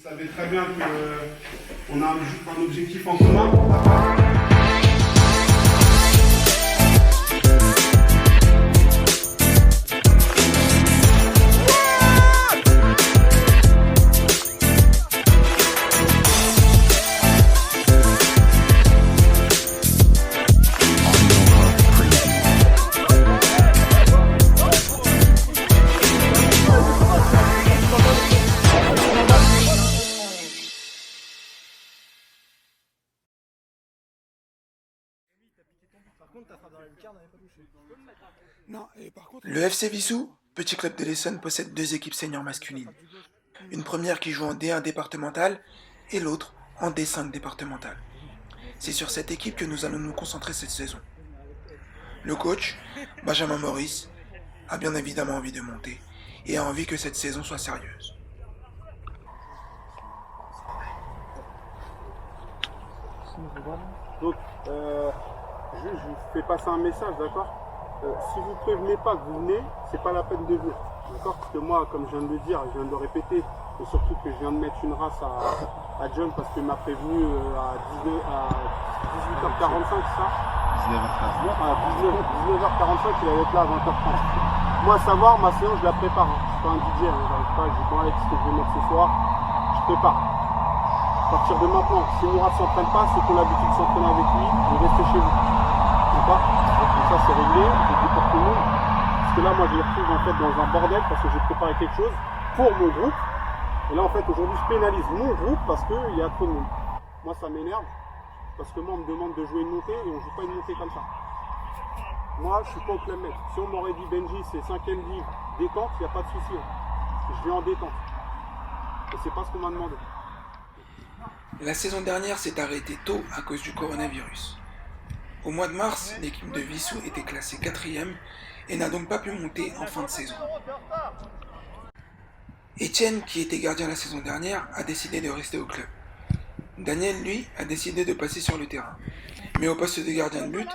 savez très bien qu'on a un objectif en commun. Le FC Vissou, petit club de l'Essonne, possède deux équipes seniors masculines. Une première qui joue en D1 départemental et l'autre en D5 départemental. C'est sur cette équipe que nous allons nous concentrer cette saison. Le coach, Benjamin Maurice, a bien évidemment envie de monter et a envie que cette saison soit sérieuse. Donc, je vous fais passer un message, d'accord? Si vous ne prévenez pas que vous venez, c'est pas la peine de venir, d'accord? Parce que moi, comme je viens de le dire, je viens de le répéter, et surtout que je viens de mettre une race à John parce qu'il m'a prévenu à 18h45, c'est ça? 19h45, il allait être là à 20h30. Moi, à savoir, ma séance, je la prépare. Hein. Je suis pas un DJ, hein. J'arrive pas, je dis bon, Alex, ce que je vais mettre ce soir, je prépare. À partir de maintenant, si Mourad ne s'entraîne pas, c'est qu'on a l'habitude de s'entraîner avec lui, vous restez chez vous. D'accord? Donc ça, c'est réglé, je dis pour tout le monde. Parce que là, moi, je me retrouve en fait dans un bordel parce que j'ai préparé quelque chose pour mon groupe. Et là, en fait, aujourd'hui, je pénalise mon groupe parce qu'il y a trop de monde. Moi, ça m'énerve. Parce que moi, on me demande de jouer une montée et on ne joue pas une montée comme ça. Moi, je ne suis pas au club maître. Si on m'aurait dit Benji, c'est 5e livre, détente, il n'y a pas de souci. Hein. Je viens en détente. Et c'est pas ce qu'on m'a demandé. La saison dernière s'est arrêtée tôt à cause du coronavirus. Au mois de mars, l'équipe de Vissou était classée 4e et n'a donc pas pu monter en fin de saison. Etienne, qui était gardien la saison dernière, a décidé de rester au club. Daniel, lui, a décidé de passer sur le terrain. Mais au poste de gardien de but,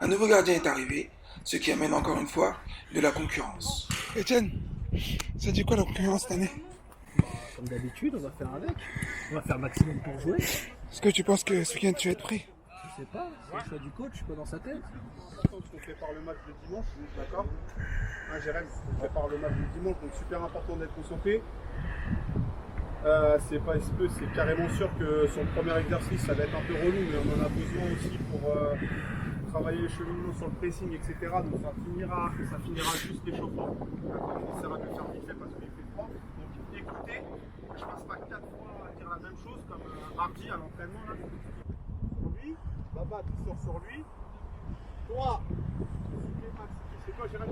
un nouveau gardien est arrivé, ce qui amène encore une fois de la concurrence. Etienne, ça dit quoi la concurrence cette année? Comme d'habitude, on va faire avec. On va faire maximum pour jouer. Est-ce que tu penses que ce week-end tu vas être pris? Je sais pas, c'est le choix du coach, je suis pas dans sa tête. On prépare le match de dimanche, d'accord? Hein, Jérém, on prépare le match de dimanche, donc super important d'être concentré. C'est pas espèce, c'est carrément sûr que son premier exercice ça va être un peu relou, mais on en a besoin aussi pour travailler les cheminots sur le pressing, etc. Donc ça finira juste l'échauffement. On essaiera de le faire vite fait parce qu'il fait froid. Donc écoutez, que je fasse pas 4 fois dire la même chose comme mardi à l'entraînement. Sur lui, Baba tu sors sur lui. Toi, c'est quoi Jérém?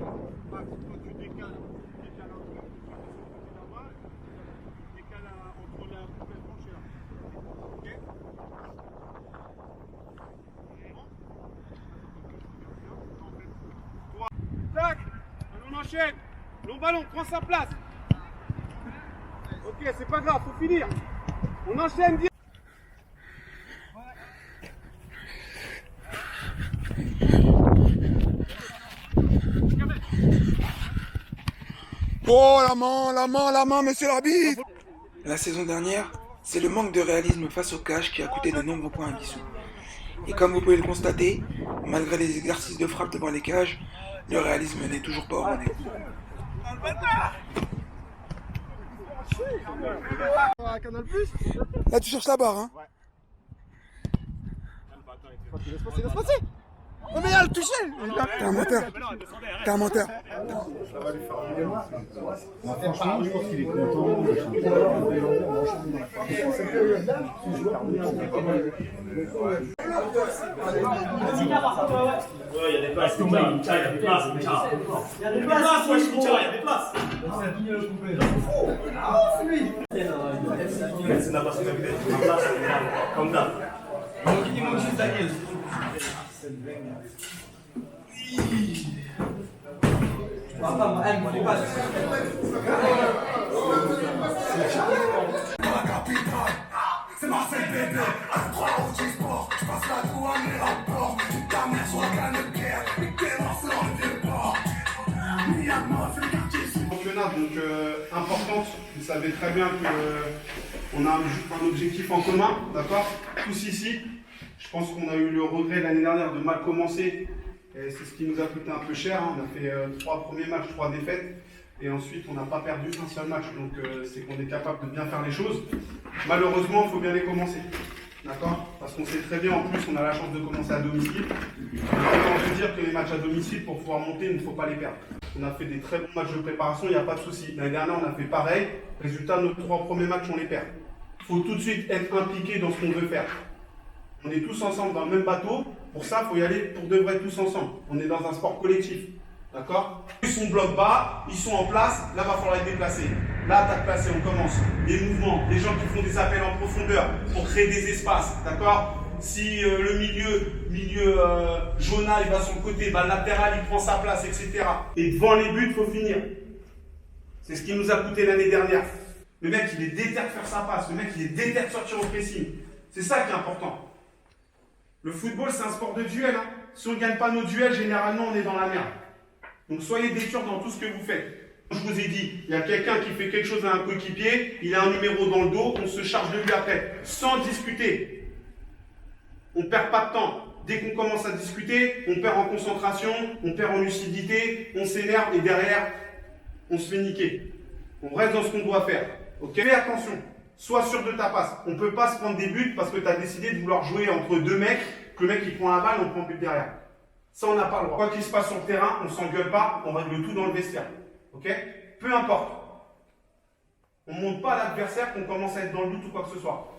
Max, toi tu décales un peu, tu décales là-bas. Entre la coupe et le plancher là. Ok? Toi, tac! On enchaîne. Long ballon, prends sa place. Ok, c'est pas grave, faut finir. On enchaîne. Oh la main, monsieur l'arbitre! La saison dernière, c'est le manque de réalisme face au cash qui a coûté de nombreux points à Vissou. Et comme vous pouvez le constater, malgré les exercices de frappe devant les cages, le réalisme n'est toujours pas au rendez-vous. Là tu cherches la barre, hein? Laisse passer. Oh mais il a le touché. T'es un menteur. T'es un menteur. Franchement, je pense qu'il est content. Il y a des places, il y a des places, il y a des places. C'est la passion de place, comme ça. Il manque juste Daniel. C'est Marseille bébé, à 3 au G-Sport, je passe la douane et rapport, tu t'amènes sur la canne de guerre, et t'es lancé dans le vieux port. Miami, c'est le quartier sud. Championnat, donc importante, vous savez très bien que On a un objectif en commun, d'accord? Tous ici. Je pense qu'on a eu le regret l'année dernière de mal commencer. Et c'est ce qui nous a coûté un peu cher. Hein. On a fait 3 premiers matchs, 3 défaites. Et ensuite, on n'a pas perdu un seul match. Donc, c'est qu'on est capable de bien faire les choses. Malheureusement, il faut bien les commencer. D'accord? Parce qu'on sait très bien, en plus, on a la chance de commencer à domicile. On peut dire que les matchs à domicile, pour pouvoir monter, il ne faut pas les perdre. On a fait des très bons matchs de préparation, il n'y a pas de souci. L'année dernière, on a fait pareil. Résultat, nos 3 premiers matchs, on les perd. Il faut tout de suite être impliqué dans ce qu'on veut faire. On est tous ensemble dans le même bateau. Pour ça, il faut y aller pour de vrai tous ensemble. On est dans un sport collectif. D'accord? Ils sont bloc bas, ils sont en place. Là, il va falloir les déplacer. Là, attaque placée, on commence. Les mouvements, les gens qui font des appels en profondeur pour créer des espaces. D'accord? Si le milieu jaunat, il va sur le côté, bah, le latéral, il prend sa place, etc. Et devant les buts, il faut finir. C'est ce qui nous a coûté l'année dernière. Le mec, il est déter de faire sa passe. Le mec, il est déter de sortir au pressing. C'est ça qui est important. Le football, c'est un sport de duel. Hein. Si on ne gagne pas nos duels, généralement, on est dans la merde. Donc, soyez détures dans tout ce que vous faites. Je vous ai dit, il y a quelqu'un qui fait quelque chose à un coéquipier, il a un numéro dans le dos, on se charge de lui après, sans discuter. On ne perd pas de temps. Dès qu'on commence à discuter, on perd en concentration, on perd en lucidité, on s'énerve et derrière, on se fait niquer. On reste dans ce qu'on doit faire. Ok? Fais attention. Sois sûr de ta passe. On ne peut pas se prendre des buts parce que tu as décidé de vouloir jouer entre 2 mecs, que le mec il prend la balle, on prend le but derrière. Ça, on n'a pas le droit. Quoi qu'il se passe sur le terrain, on ne s'engueule pas, on règle tout dans le vestiaire. Ok? Peu importe. On ne montre pas à l'adversaire qu'on commence à être dans le doute ou quoi que ce soit.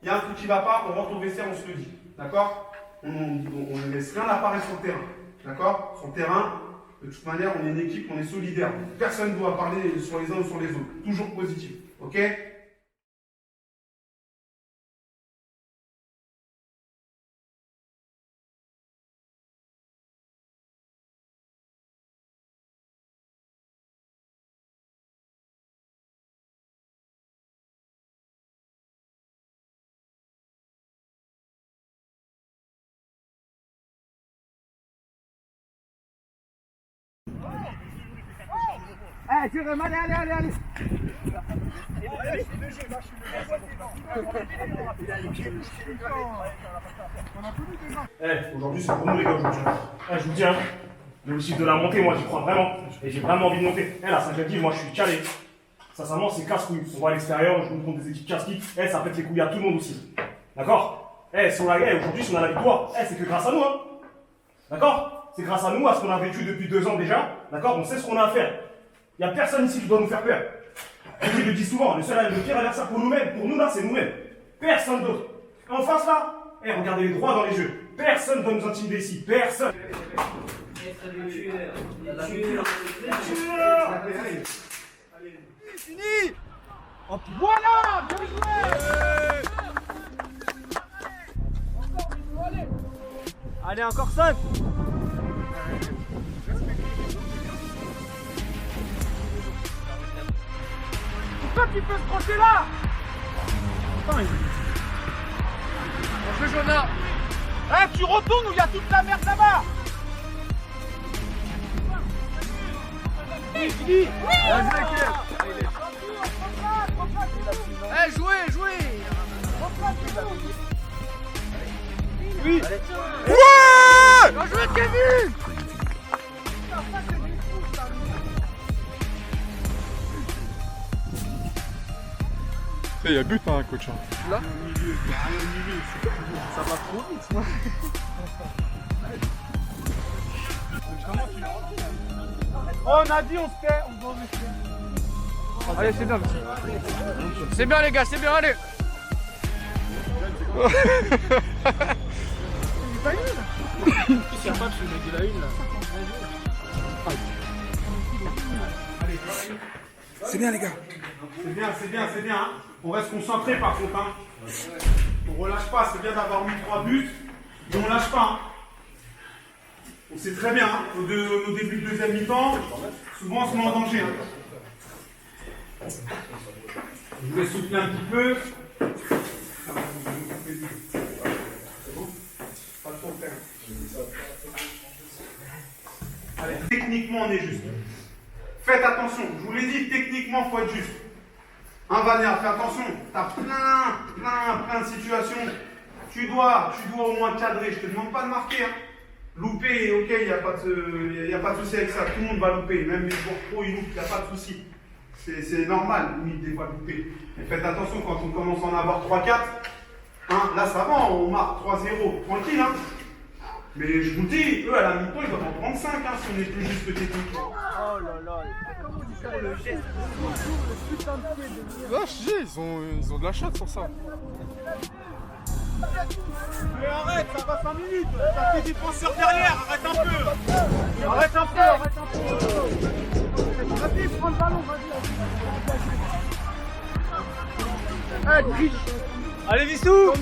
Il y a un truc qui ne va pas, on rentre au vestiaire, on se le dit. D'accord? On ne laisse rien apparaître sur le terrain. D'accord? Sur le terrain, de toute manière, on est une équipe, on est solidaire. Personne ne doit parler sur les uns ou sur les autres. Toujours positif. Ok? Allez, Jérôme, allez. Aujourd'hui c'est pour nous les gars aujourd'hui. Je vous dis, hein, l'objectif de la montée, moi j'y crois vraiment. Et j'ai vraiment envie de monter. La 5e, moi je suis calé. Sincèrement, c'est casse-couille. On va à l'extérieur, je vous montre des équipes casse-couilles. Ça pète les couilles à tout le monde aussi. D'accord? Aujourd'hui, si on a la victoire, c'est que grâce à nous, hein. D'accord? C'est grâce à nous, à ce qu'on a vécu depuis 2 ans déjà. D'accord? On sait ce qu'on a à faire. Il n'y a personne ici qui doit nous faire peur. Je le dis souvent, le pire adversaire pour nous-mêmes, pour nous là, c'est nous-mêmes. Personne d'autre. En face là, regardez les droits dans les yeux. Personne ne doit nous intimider ici. Personne. Fini. Voilà, bien joué. Allez, encore 5. Pourquoi tu peux se crocher là? On joue Jonah. Tu retournes où il y a toute la merde là-bas. Fini. Jouez. Oui. Ouais. Bien joué, Kevin. Il y a but, hein, coach. Là ça va trop vite. On a dit on se tait, on doit se tait. Allez, c'est bien. C'est bien les gars, c'est bien, allez. Pas une. Il tient pas parce que le mec il a une là. C'est bien les gars. C'est bien. Hein. On reste concentré par contre. Hein. On relâche pas, c'est bien d'avoir mis 3 buts, mais on lâche pas. Hein. On sait très bien, hein, au début de deuxième mi-temps, souvent on se met en danger. Hein. Je vais soutenir un petit peu. Pas trop faire. Allez, techniquement on est juste. Faites attention, je vous l'ai dit, techniquement il faut être juste. Hein, Vanner, fais attention. T'as plein de situations. Tu dois au moins cadrer. Je te demande pas de marquer. Hein. Louper, ok, il n'y a pas de souci avec ça. Tout le monde va louper. Même les joueurs pro, ils loupent, il n'y a pas de souci. C'est normal, limite, des fois, de louper. Mais faites attention quand on commence à en avoir 3-4. Hein, là, ça va, on marque 3-0. Tranquille, hein. Mais je vous dis, eux, à la mi-temps, ils doivent en prendre 5, hein, si on est plus juste que technique. Oh là là, comment tu fais le geste? Là, je dis, ils ont de la chatte sur ça. Mais arrête, ça va 5 minutes. T'as tes défenseurs derrière, arrête un peu. Arrête un peu. Vas-y, prends le ballon, vas-y. Allez, Vissou.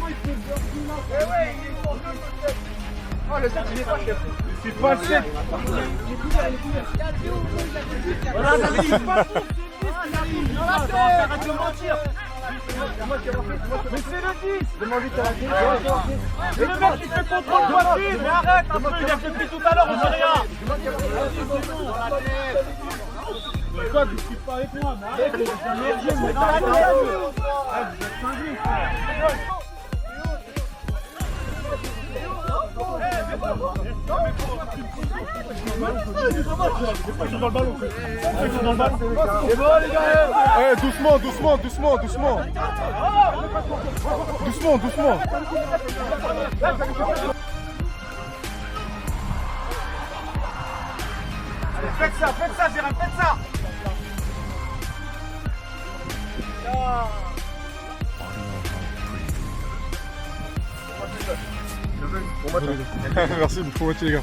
Oh, le centre, il est pas cher. C'est pas cher. Voilà, arrête de mentir. Mais c'est le 10. Demande-lui ta raquette. Mais le mec qui fait contrôle voiture. Mais arrête un peu, il a fait tout à l'heure, on sait rien. Mais quoi, tu discutes pas avec moi. Mais arrête, c'est un merdier, mais dans la tête. Ah, vous êtes cinglés, frère. C'est bon les gars. Eh, doucement. Doucement. Allez, faites ça, Jérôme, faites ça. Merci, bon match les gars.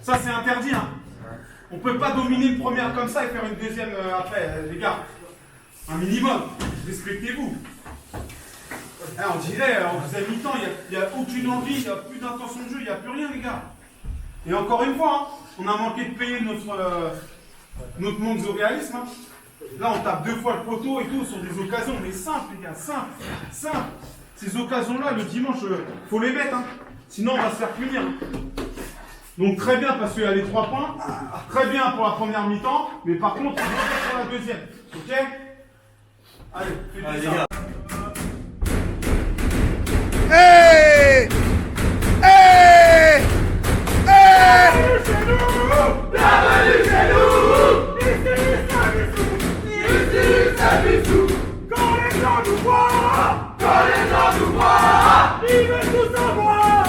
Ça, c'est interdit. Hein. On peut pas dominer une première comme ça et faire une deuxième après, les gars. Un minimum. Respectez-vous. On dirait, en deuxième mi-temps, il n'y a aucune envie, il n'y a plus d'intention de jeu, il n'y a plus rien, les gars. Et encore une fois, hein, on a manqué de payer notre manque de réalisme. Hein. Là, on tape 2 fois le poteau et tout sur des occasions, mais simples, les gars, simples. Ces occasions-là, le dimanche, faut les mettre. Hein. Sinon, on va se faire punir. Hein. Donc très bien parce qu'il y a les 3 points, très bien pour la première mi-temps, mais par contre, on va faire pour la deuxième, ok? Allez, faites ça. Hey! Hey! Hey! Bienvenue chez nous! Ici, c'est Vissou! Quand les gens nous voient, ils veulent tout savoir!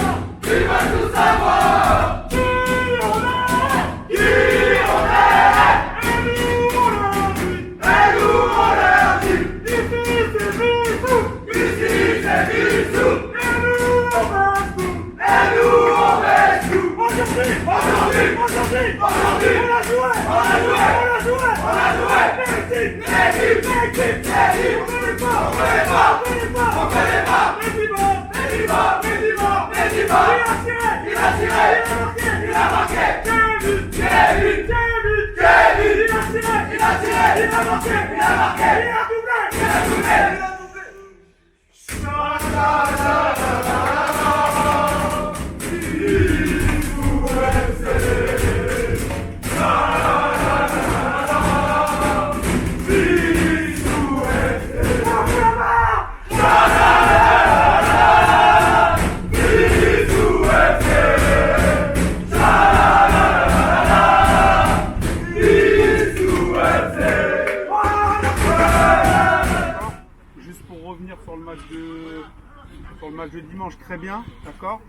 Sur le match de dimanche, très bien, d'accord?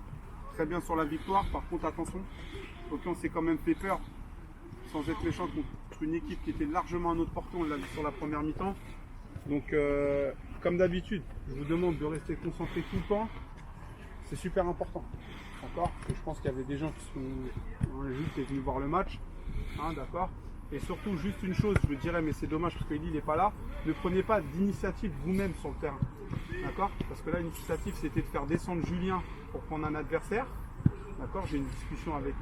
Très bien sur la victoire. Par contre, attention, ok, on s'est quand même fait peur, sans être méchant, contre une équipe qui était largement à notre portée, on l'a vu sur la première mi-temps. Donc, comme d'habitude, je vous demande de rester concentré tout le temps. C'est super important. d'accord? Je pense qu'il y avait des gens qui est venu voir le match, hein, d'accord? Et surtout, juste une chose, je me dirais, mais c'est dommage parce qu'Eli n'est pas là, ne prenez pas d'initiative vous-même sur le terrain, d'accord? Parce que là, l'initiative, c'était de faire descendre Julien pour prendre un adversaire, d'accord? J'ai une discussion avec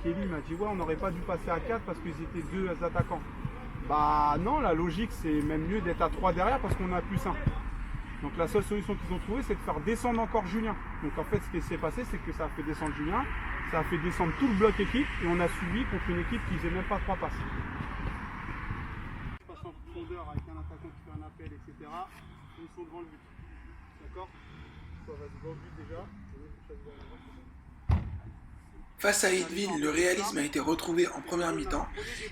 Eli, il m'a dit, ouais, on n'aurait pas dû passer à 4 parce qu'ils étaient 2 attaquants. Bah non, la logique, c'est même mieux d'être à 3 derrière parce qu'on a plus 1. Donc la seule solution qu'ils ont trouvée, c'est de faire descendre encore Julien. Donc en fait, ce qui s'est passé, c'est que ça a fait descendre Julien, ça a fait descendre tout le bloc équipe et on a subi contre une équipe qui faisait même pas 3 passes. Je passe en profondeur avec un attaquant qui fait un appel, etc. Ils sont devant le but. D'accord? Ça va devant le but déjà. Face à Edville, le réalisme a été retrouvé en première mi-temps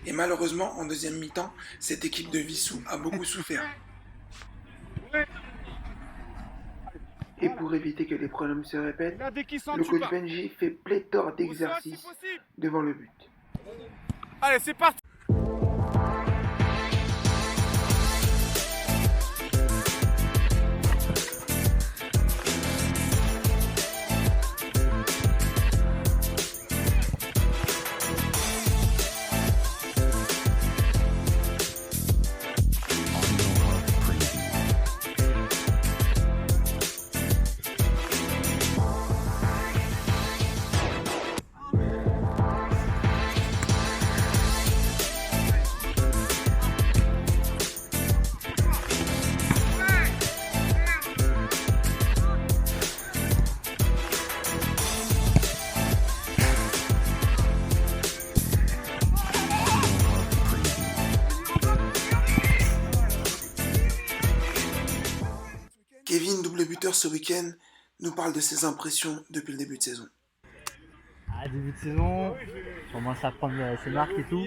et malheureusement en deuxième mi-temps, cette équipe de Vissou a beaucoup souffert. Et pour éviter que les problèmes se répètent, le coach Benji fait pléthore d'exercices devant le but. Allez, c'est parti. Kevin, double buteur ce week-end, nous parle de ses impressions depuis le début de saison. Début de saison, on commence à prendre ses marques et tout,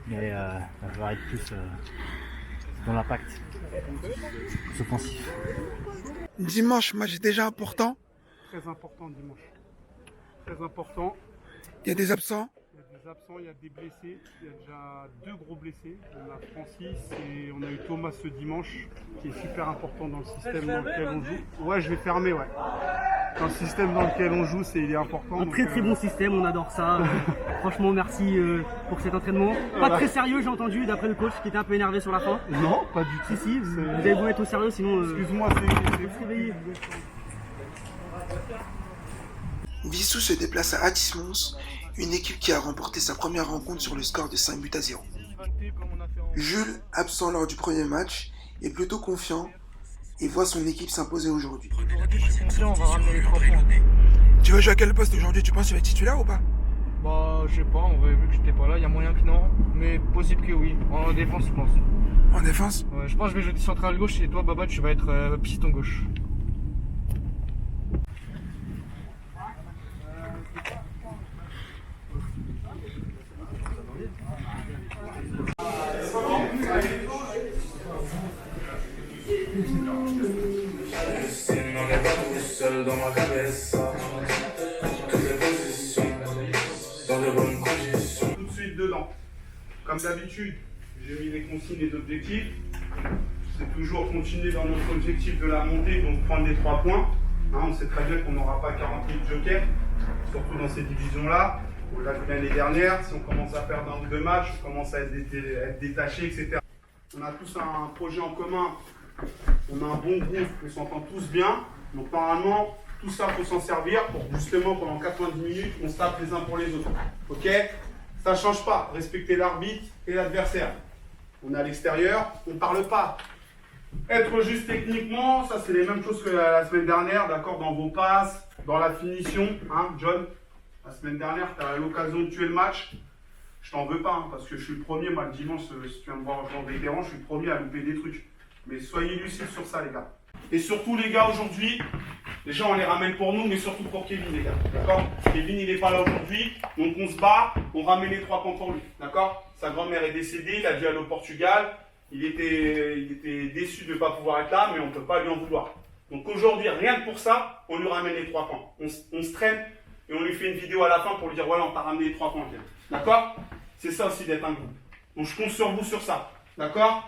mais il va falloir être plus dans l'impact, plus offensif. Dimanche, match déjà important. Très important dimanche. Très important. Il y a des absents. Il y a des absents, il y a des blessés. Il y a déjà 2 gros blessés. On a Francis et on a eu Thomas ce dimanche, qui est super important dans le système dans lequel on joue. Ouais, je vais fermer, ouais. Dans le système dans lequel on joue, il est important. Un très très bon système, on adore ça. Franchement, merci pour cet entraînement. Pas très sérieux, j'ai entendu, d'après le coach qui était un peu énervé sur la fin. Non, pas du tout. Si, vous allez vous mettre au sérieux, sinon... Excuse-moi, c'est réveiller. Vissou se déplace à Atis-Mons, une équipe qui a remporté sa première rencontre sur le score de 5-0. Jules, absent lors du premier match, est plutôt confiant et voit son équipe s'imposer aujourd'hui. Aujourd'hui, je suis confiant, on va ramener les 3 points. Tu vas jouer à quel poste aujourd'hui? Tu penses que tu vas être titulaire ou pas? Bah, je sais pas, on va vu que j'étais pas là, il y a moyen que non, mais possible que oui. En défense, je pense. En défense? Ouais, je pense que je vais jouer central gauche et toi, Baba, tu vas être piston gauche. On n'est pas tout seul dans ma cabeza. Toutes les positions, dans de bonnes conditions. Tout de suite dedans. Comme d'habitude, j'ai mis les consignes et les objectifs. C'est toujours continuer dans notre objectif de la montée, donc prendre les 3 points. Hein, on sait très bien qu'on n'aura pas 48 jokers, surtout dans ces divisions-là. On l'a vu l'année dernière, si on commence à perdre 1 ou 2 matchs, on commence à être détaché, etc. On a tous un projet en commun, on a un bon groupe, on s'entend tous bien. Donc normalement, tout ça, il faut s'en servir pour justement, pendant 90 minutes, on se tape les uns pour les autres. Ok? Ça ne change pas, respecter l'arbitre et l'adversaire. On est à l'extérieur, on ne parle pas. Être juste techniquement, ça c'est les mêmes choses que la semaine dernière, d'accord, dans vos passes, dans la finition, hein, John. La semaine dernière, tu as l'occasion de tuer le match. Je t'en veux pas, hein, parce que je suis le premier, moi le dimanche, si tu viens me voir en vétéran, je suis le premier à louper des trucs. Mais soyez lucides sur ça, les gars. Et surtout, les gars, aujourd'hui, déjà on les ramène pour nous, mais surtout pour Kevin, les gars. D'accord? Kevin, il n'est pas là aujourd'hui, donc on se bat, on ramène les 3 points pour lui. D'accord? Sa grand-mère est décédée, il a dû aller au Portugal. Il était déçu de ne pas pouvoir être là, mais on ne peut pas lui en vouloir. Donc aujourd'hui, rien que pour ça, on lui ramène les 3 points. On se traîne et on lui fait une vidéo à la fin pour lui dire voilà, on t'a ramené les 3 points. D'accord? C'est ça aussi d'être un groupe. Donc je compte sur vous sur ça. D'accord?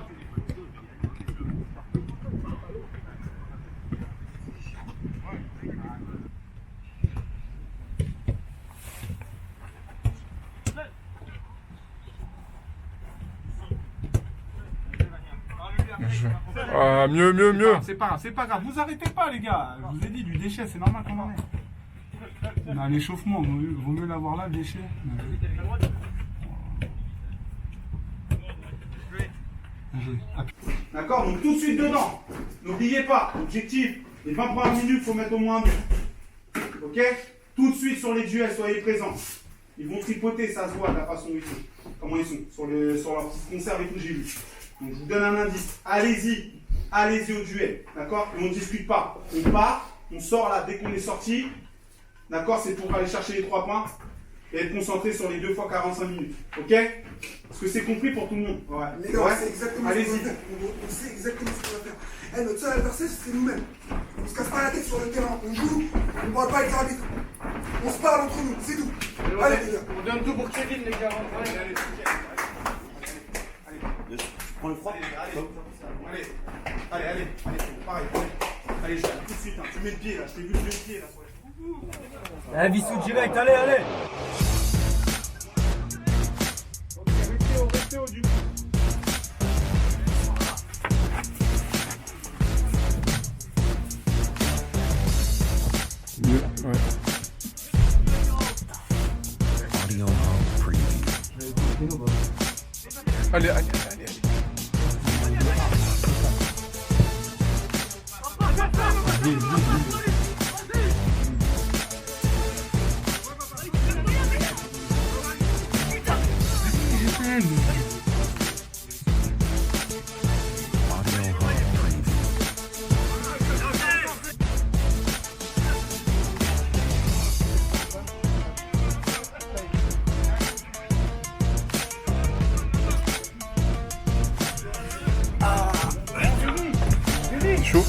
Ah, mieux. C'est pas grave. Vous arrêtez pas, les gars. Je vous ai dit, du déchet, c'est normal qu'on en ait. On a l'échauffement, vaut mieux l'avoir là, le déchet. D'accord, donc tout de suite dedans. N'oubliez pas, objectif, les 20 premières minutes, il faut mettre au moins un but. Ok? Tout de suite sur les duels, soyez présents. Ils vont tripoter, ça se voit de la façon dont ils sont. Comment ils sont, sur leur petite conserve et tout, j'ai vu. Donc je vous donne un indice. Allez-y au duel. D'accord? Et on ne discute pas. On part, on sort là dès qu'on est sorti. D'accord? C'est pour aller chercher les 3 points et être concentré sur les 2 fois 45 minutes. Ok? Est-ce que c'est compris pour tout le monde? Ouais. Les gars, on sait exactement ce qu'on va faire. On sait exactement ce qu'on va faire. Notre seul adversaire, c'est nous-mêmes. On se casse pas la tête sur le terrain. On joue, on ne parle pas avec l'arbitre. On se parle entre nous, c'est tout. Allez, les gars. On donne tout pour Kevin, les gars. Allez. Prends le froid. Allez, pareil. Allez, je vais tout de suite, hein. Tu mets le pied là, je t'ai vu lever le pied là. Allez, Vissou direct, allez. Restez au du coup. Allez. Chaud.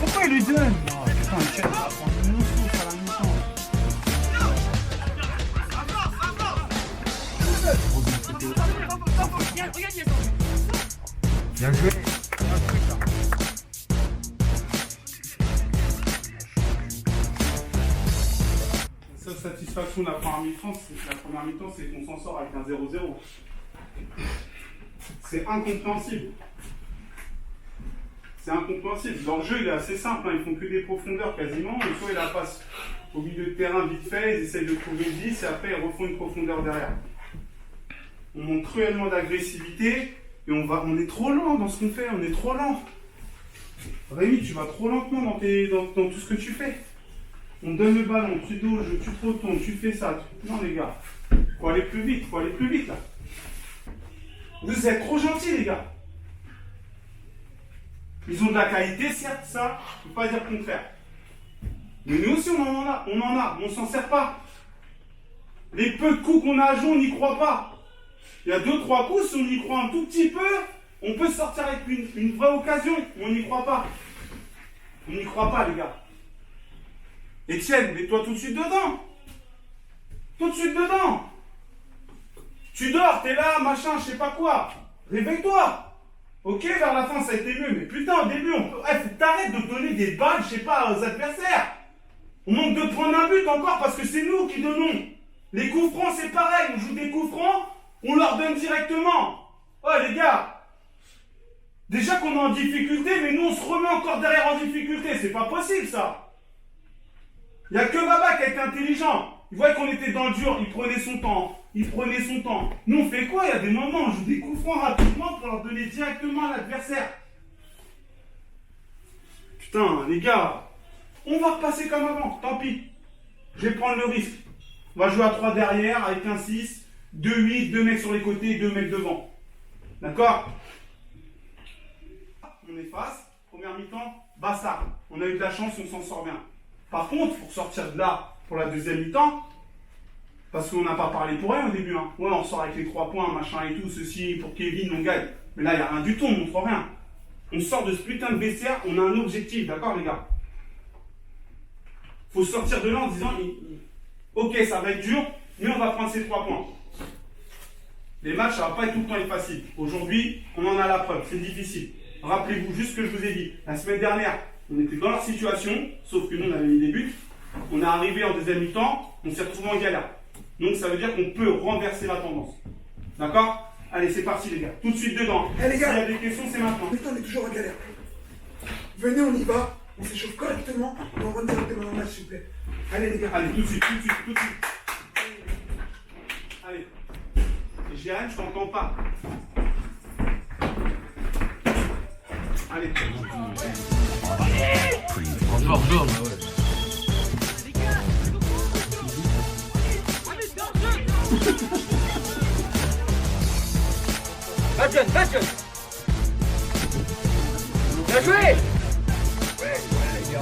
Pourquoi il lui donne? Putain, il cherche à prendre une souffle à la mi-temps. Bien joué. La seule satisfaction de la première mi-temps, c'est qu'on s'en sort avec un 0-0. C'est incompréhensible. Leur jeu, il est assez simple, hein. Ils font que des profondeurs quasiment. Une fois, ils la passent au milieu de terrain vite fait, ils essayent de trouver le 10 et après, ils refont une profondeur derrière. On montre cruellement d'agressivité et on est trop lent dans ce qu'on fait, on est trop lent. Rémi, tu vas trop lentement dans tout ce que tu fais. On donne le ballon, tu doges, tu te retournes, tu fais ça. Non les gars, faut aller plus vite là. Vous êtes trop gentils les gars. Ils ont de la qualité, certes, ça, je ne peux pas dire le contraire. Mais nous aussi on en a, mais on s'en sert pas. Les peu de coups qu'on a à jouer, on n'y croit pas. Il y a 2-3 coups, si on y croit un tout petit peu, on peut sortir avec une vraie occasion, mais on n'y croit pas. On n'y croit pas les gars. Etienne, mets-toi tout de suite dedans. Tu dors, t'es là, machin, je sais pas quoi. Réveille-toi. Ok, vers la fin, ça a été mieux. Mais putain, au début, faut que t'arrêtes de donner des balles, je sais pas, aux adversaires. On manque de prendre un but encore parce que c'est nous qui donnons. Les coups francs, c'est pareil. On joue des coups francs, on leur donne directement. Oh, les gars. Déjà qu'on est en difficulté, mais nous, on se remet encore derrière en difficulté. C'est pas possible, ça. Il n'y a que Baba qui a été intelligent. Il voyait qu'on était dans le dur, il prenait son temps. Nous, on fait quoi? Il y a des moments, on joue des coups francs rapidement pour leur donner directement à l'adversaire. Putain, les gars, on va repasser comme avant, tant pis. Je vais prendre le risque. On va jouer à 3 derrière, avec un 6, 2-8, 2 mecs sur les côtés et 2 mecs devant. D'accord? On efface, première mi-temps, basta. On a eu de la chance, on s'en sort bien. Par contre, pour sortir de là, pour la deuxième mi-temps, parce qu'on n'a pas parlé pour rien au début, hein. Ouais, on sort avec les 3 points, machin et tout, ceci, pour Kevin, on gagne. Mais là, il n'y a rien du tout, on montre rien. On sort de ce putain de vestiaire, on a un objectif, d'accord les gars? Faut sortir de là en disant, ok, ça va être dur, mais on va prendre ces 3 points. Les matchs, ça va pas être tout le temps être facile. Aujourd'hui, on en a la preuve, c'est difficile. Rappelez-vous juste ce que je vous ai dit. La semaine dernière, on était dans leur situation, sauf que nous, on avait mis des buts. On est arrivé en deuxième mi-temps, on s'est retrouvé en galère. Donc ça veut dire qu'on peut renverser la tendance. D'accord? Allez, c'est parti les gars. Tout de suite dedans. Eh, les gars. S'il y a des questions, c'est maintenant. Putain, on est toujours en galère. Venez, on y va. On s'échauffe correctement. Et on rentre directement dans le match, s'il vous plaît. Allez, les gars. Allez, tout de suite, tout de suite, tout de suite. Allez. Jérémy, je t'entends pas. Allez. Va John, va John. Bien joué.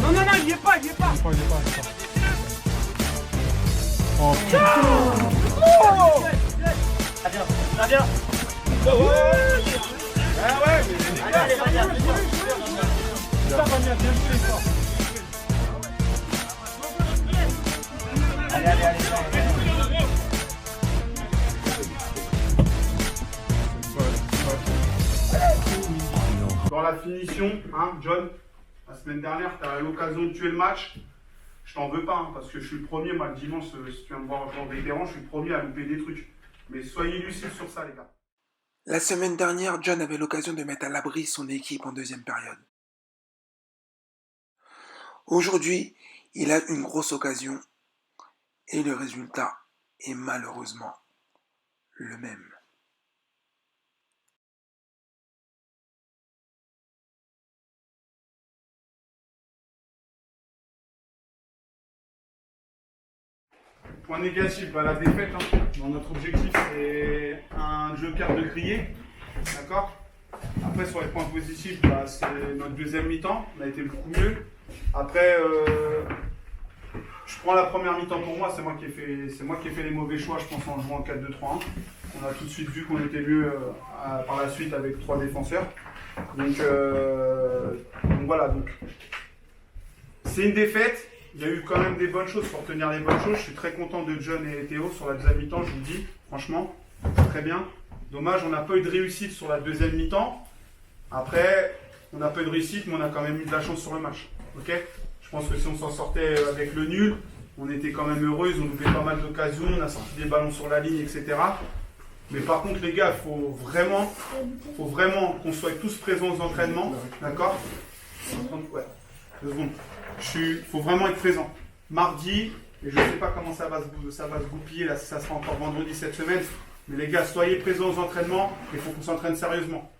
Non, non, non, il y est pas, il y est pas. Ça vient. Ah ouais, Allez, va bien. Allez. dans la finition, hein, John, la semaine dernière, tu as l'occasion de tuer le match. Je t'en veux pas, hein, parce que je suis le premier, moi, le dimanche, si tu viens me voir en vétéran, je suis le premier à louper des trucs. Mais soyez lucides sur ça, les gars. La semaine dernière, John avait l'occasion de mettre à l'abri son équipe en deuxième période. Aujourd'hui, il a une grosse occasion et le résultat est malheureusement le même. Point négatif, bah, la défaite. Hein. Dans notre objectif, c'est un joker de grillé. D'accord? Après, sur les points positifs, bah, c'est notre deuxième mi-temps. On a été beaucoup mieux. Après, je prends la première mi-temps pour moi. C'est moi qui ai fait les mauvais choix, je pense, en jouant en 4-2-3-1. On a tout de suite vu qu'on était mieux par la suite avec 3 défenseurs. Donc voilà. Donc, c'est une défaite. Il y a eu quand même des bonnes choses pour retenir les bonnes choses. Je suis très content de John et Théo sur la deuxième mi-temps, je vous le dis, franchement, très bien. Dommage, on n'a pas eu de réussite sur la deuxième mi-temps. Après, on n'a pas eu de réussite, mais on a quand même eu de la chance sur le match. Ok? Je pense que si on s'en sortait avec le nul, on était quand même heureux, ils ont loupé pas mal d'occasions, on a sorti des ballons sur la ligne, etc. Mais par contre, les gars, il faut vraiment qu'on soit tous présents aux entraînements, d'accord? Ouais, 2 secondes. Il faut vraiment être présent. Mardi, et je ne sais pas comment ça va se goupiller, là, ça sera encore vendredi cette semaine, mais les gars, soyez présents aux entraînements, il faut qu'on s'entraîne sérieusement.